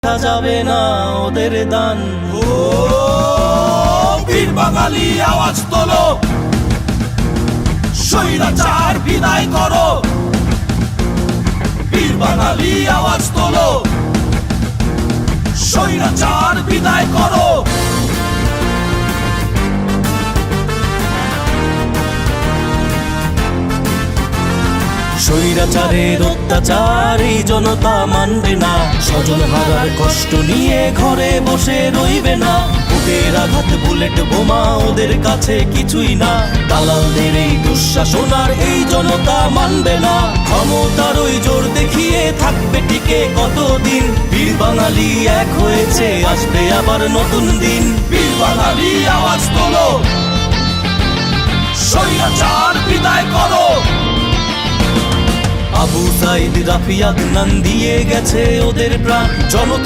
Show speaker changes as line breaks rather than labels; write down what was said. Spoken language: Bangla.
দেখা যাবে না ওদের দান।
ও বীর বাঙালি আওয়াজ তোলো, স্বৈরাচার বিদায় করো। বীর বাঙালি আওয়াজ তোলো, স্বৈরাচার বিদায় করো।
স্বৈরাচারের অত্যাচার এই জনতা মানবে না, স্বজন হারার কষ্ট নিয়ে ঘরে বসে রইবে না। বুকের আঘাত বুলেট বোমা ওদের কাছে কিছুই না, দালালদের এই দুঃশাসন আর এই জনতা মানবে না। ক্ষমতার ওই জোর দেখিয়ে থাকবে টিকে কতদিন, বীর বাঙালি এক হয়েছে আসবে আবার নতুন দিন।
বীর বাঙালি আওয়াজ তোলো, স্বৈরাচার বিদায় করো।
আবু সাইদ রাফি আদনান দিয়ে গেছে ওদের প্রাণ, জনতা